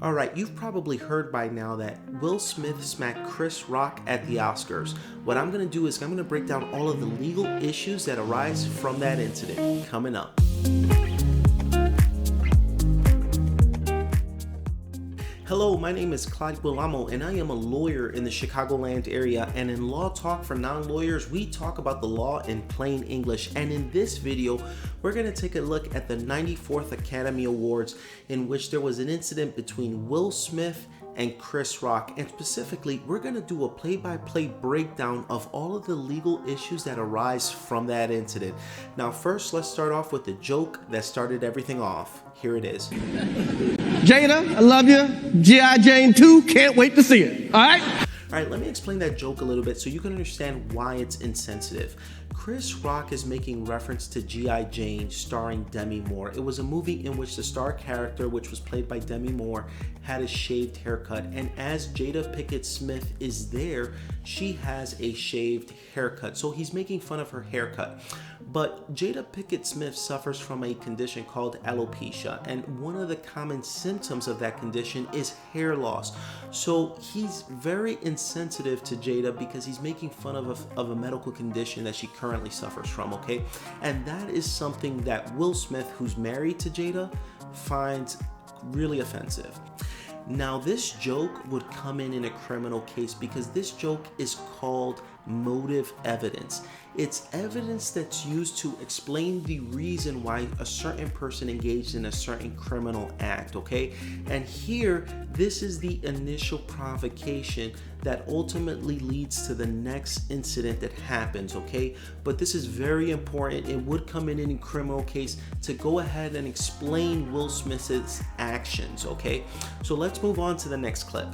Alright, you've probably heard by now that Will Smith smacked Chris Rock at the Oscars. What I'm going to do is I'm going to break down all of the legal issues that arise from that incident. Coming up. Hello, my name is Clyde Guilamo and I am a lawyer in the Chicagoland area, and in Law Talk for Non-Lawyers, we talk about the law in plain English. And in this video, we're going to take a look at the 94th Academy Awards, in which there was an incident between Will Smith and Chris Rock, and specifically we're going to do a play-by-play breakdown of all of the legal issues that arise from that incident. Now first, let's start off with the joke that started everything off. Here it is. Jada, I love you. G.I. Jane 2, can't wait to see it. All right? All right, let me explain that joke a little bit so you can understand why it's insensitive. Chris Rock is making reference to G.I. Jane starring Demi Moore. It was a movie in which the star character, which was played by Demi Moore, had a shaved haircut. And as Jada Pinkett Smith is there, she has a shaved haircut. So he's making fun of her haircut. But Jada Pinkett Smith suffers from a condition called alopecia. And one of the common symptoms of that condition is hair loss. So he's very insensitive to Jada because he's making fun of a medical condition that she currently suffers from, okay? And that is something that Will Smith, who's married to Jada, finds really offensive. Now, this joke would come in a criminal case because this joke is called motive evidence. It's evidence that's used to explain the reason why a certain person engaged in a certain criminal act, okay? And here, this is the initial provocation that ultimately leads to the next incident that happens, okay? But this is very important. It would come in any criminal case to go ahead and explain Will Smith's actions, okay? So let's move on to the next clip.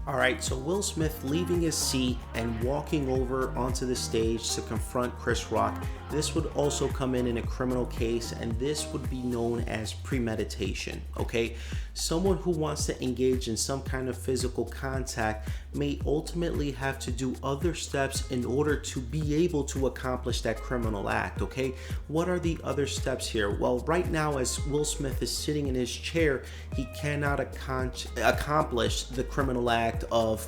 Alright, so Will Smith leaving his seat and walking over onto the stage to confront Chris Rock. This would also come in a criminal case, and this would be known as premeditation, okay? Someone who wants to engage in some kind of physical contact may ultimately have to do other steps in order to be able to accomplish that criminal act, okay? What are the other steps here? Well, right now, as Will Smith is sitting in his chair, he cannot accomplish the criminal act of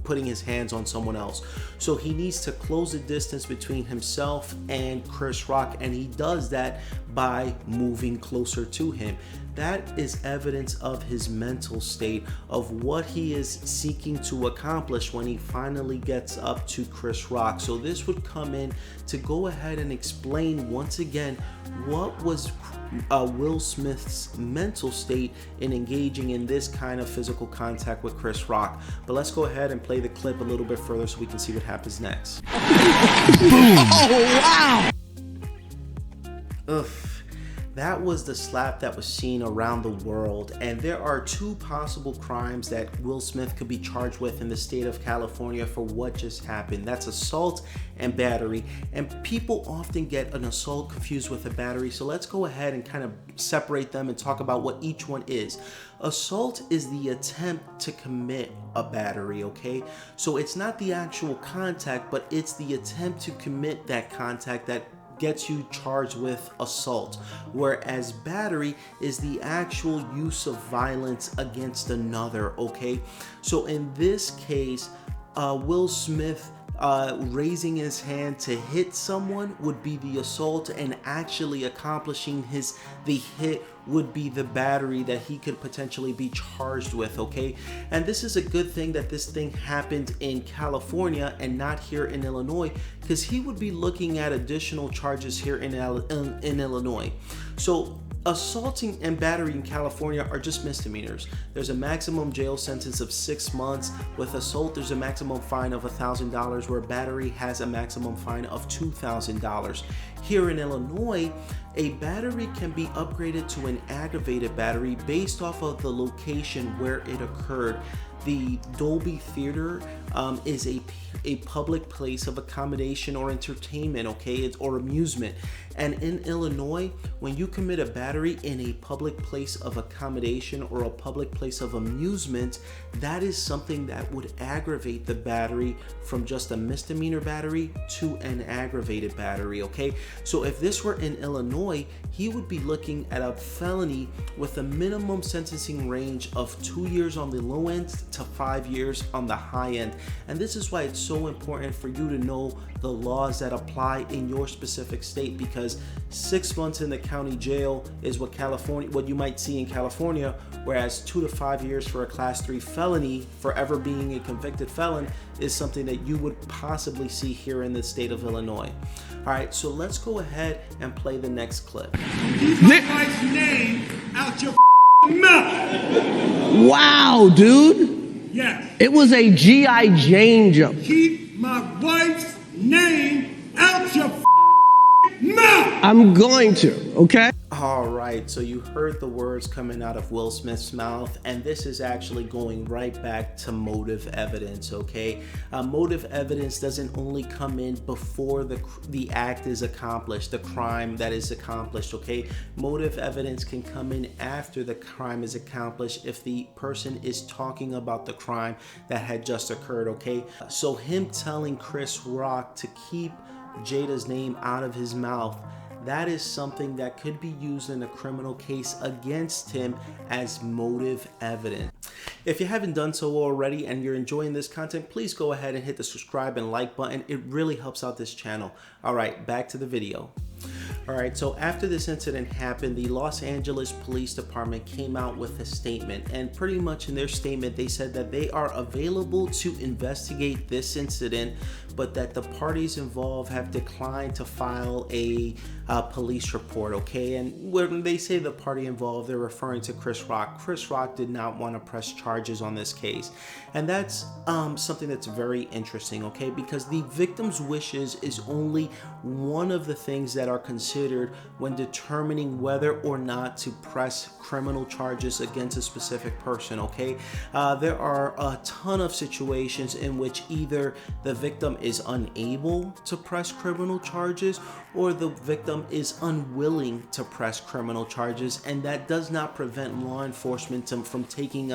putting his hands on someone else. So he needs to close the distance between himself and Chris Rock, and he does that by moving closer to him. That is evidence of his mental state, of what he is seeking to accomplish when he finally gets up to Chris Rock. So this would come in to go ahead and explain once again what was Will Smith's mental state in engaging in this kind of physical contact with Chris Rock. But let's go ahead and play the clip a little bit further so we can see what happens next. Oh, wow! Ugh. That was the slap that was seen around the world, and there are two possible crimes that Will Smith could be charged with in the state of California for what just happened. That's assault and battery, and people often get an assault confused with a battery, so let's go ahead and kind of separate them and talk about what each one is. Assault is the attempt to commit a battery, okay? So it's not the actual contact, but it's the attempt to commit that contact that gets you charged with assault, whereas battery is the actual use of violence against another, okay? So in this case, Will Smith raising his hand to hit someone would be the assault, and actually accomplishing the hit would be the battery that he could potentially be charged with, okay? And this is a good thing that this thing happened in California and not here in Illinois, because he would be looking at additional charges here in Illinois. So assaulting and battery in California are just misdemeanors. There's a maximum jail sentence of 6 months. With assault, there's a maximum fine of $1,000, where battery has a maximum fine of $2,000. Here in Illinois, a battery can be upgraded to an aggravated battery based off of the location where it occurred. the Dolby Theater is a public place of accommodation or entertainment, okay, or amusement. And in Illinois, when you commit a battery in a public place of accommodation or a public place of amusement, that is something that would aggravate the battery from just a misdemeanor battery to an aggravated battery, okay? So if this were in Illinois, he would be looking at a felony with a minimum sentencing range of 2 years on the low end to 5 years on the high end. And this is why it's so important for you to know the laws that apply in your specific state, because 6 months in the county jail is what you might see in California, whereas 2 to 5 years for a class 3 felony for ever being a convicted felon is something that you would possibly see here in the state of Illinois. All right, so let's go ahead and play the next clip. Keep my wife's name out your mouth. Wow, dude. Yes. It was a G.I. Jane jump. Keep my wife's name out your mouth. I'm going to, okay? All right, so you heard the words coming out of Will Smith's mouth, and this is actually going right back to motive evidence, okay? Motive evidence doesn't only come in before the act is accomplished, the crime that is accomplished, okay? Motive evidence can come in after the crime is accomplished if the person is talking about the crime that had just occurred, okay? So him telling Chris Rock to keep Jada's name out of his mouth, that is something that could be used in a criminal case against him as motive evidence. If you haven't done so already and you're enjoying this content, please go ahead and hit the subscribe and like button. It really helps out this channel. All right, back to the video. All right, so after this incident happened, the Los Angeles Police Department came out with a statement, and pretty much in their statement, they said that they are available to investigate this incident, but that the parties involved have declined to file a police report, okay? And when they say the party involved, they're referring to Chris Rock. Chris Rock did not want to press charges on this case, and that's something that's very interesting, okay? Because the victim's wishes is only one of the things that are considered when determining whether or not to press criminal charges against a specific person, okay? There are a ton of situations in which either the victim is unable to press criminal charges or the victim is unwilling to press criminal charges, and that does not prevent law enforcement from taking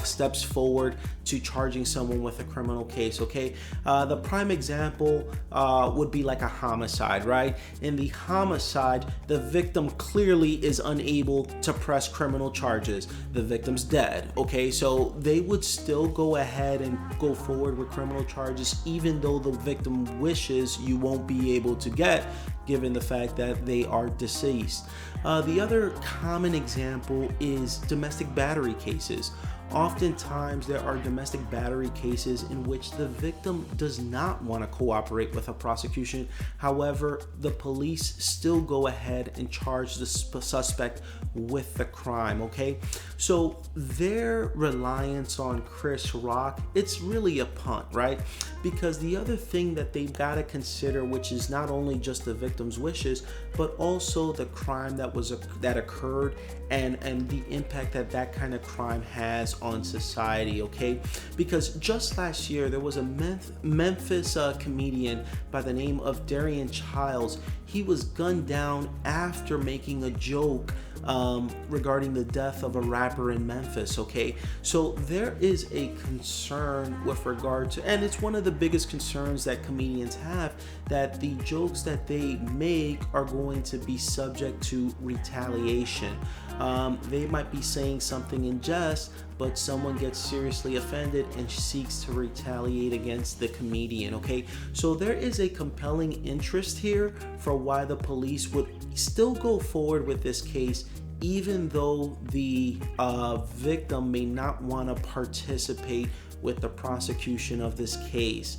steps forward to charging someone with a criminal case, okay? The prime example would be like a homicide, right? In the homicide, the victim clearly is unable to press criminal charges. The victim's dead, okay? So they would still go ahead and go forward with criminal charges even though the victim wishes you won't be able to get, given the fact that they are deceased. The other common example is domestic battery cases. Oftentimes there are domestic battery cases in which the victim does not want to cooperate with a prosecution. However, the police still go ahead and charge the suspect with the crime, okay? So their reliance on Chris Rock, it's really a punt, right? Because the other thing that they've got to consider, which is not only just the victim's wishes, but also the crime that occurred and the impact that kind of crime has on society, okay? Because just last year, there was a Memphis comedian by the name of Darian Childs. He was gunned down after making a joke regarding the death of a rapper in Memphis, okay? So there is a concern with regard to, and it's one of the biggest concerns that comedians have, that the jokes that they make are going to be subject to retaliation. They might be saying something in jest, but someone gets seriously offended and seeks to retaliate against the comedian, okay? So there is a compelling interest here for why the police would still go forward with this case, even though the victim may not want to participate with the prosecution of this case.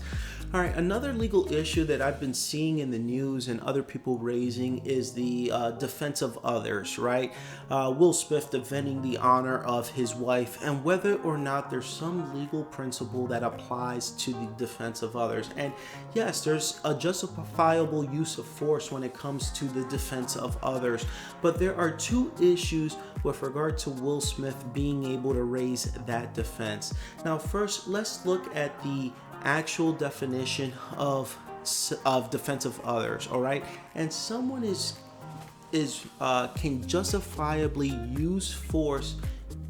All right, another legal issue that I've been seeing in the news and other people raising is the defense of others, right? Will Smith defending the honor of his wife and whether or not there's some legal principle that applies to the defense of others. And yes, there's a justifiable use of force when it comes to the defense of others, but there are two issues with regard to Will Smith being able to raise that defense. Now, first, let's look at the actual definition of defense of others. All right, and someone can justifiably use force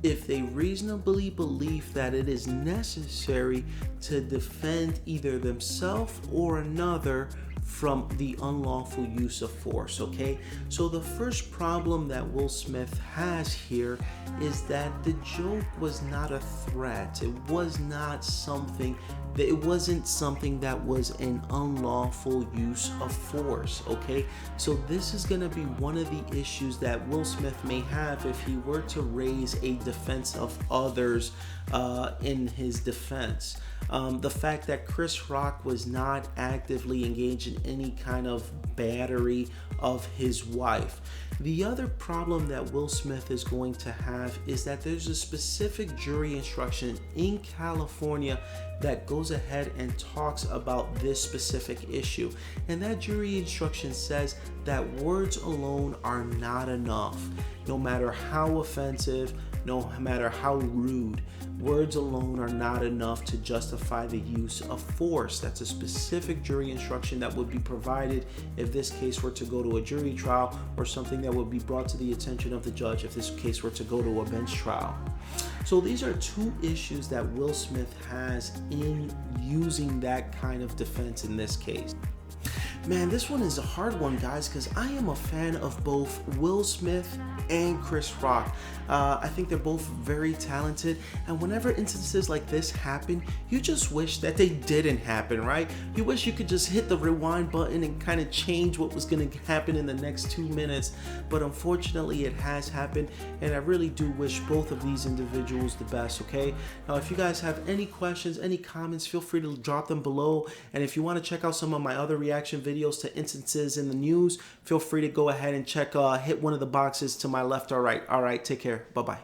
if they reasonably believe that it is necessary to defend either themselves or another from the unlawful use of force. Okay, so the first problem that Will Smith has here is that the joke was not a threat. It wasn't something that was an unlawful use of force. Okay, so this is going to be one of the issues that Will Smith may have if he were to raise a defense of others in his defense. The fact that Chris Rock was not actively engaged in any kind of battery of his wife. The other problem that Will Smith is going to have is that there's a specific jury instruction in California that goes ahead and talks about this specific issue. And that jury instruction says that words alone are not enough. No matter how offensive, no matter how rude, words alone are not enough to justify the use of force. That's a specific jury instruction that would be provided if this case were to go to a jury trial, or something that would be brought to the attention of the judge if this case were to go to a bench trial. So these are two issues that Will Smith has in using that kind of defense in this case. Man, this one is a hard one, guys, because I am a fan of both Will Smith and Chris Rock. I think they're both very talented, and whenever instances like this happen, you just wish that they didn't happen, right? You wish you could just hit the rewind button and kind of change what was going to happen in the next 2 minutes, but unfortunately it has happened, and I really do wish both of these individuals the best. Okay, now if you guys have any questions, any comments, feel free to drop them below, and if you want to check out some of my other reaction videos to instances in the news, feel free to go ahead and check hit one of the boxes to my left or right. All right, take care. Bye-bye.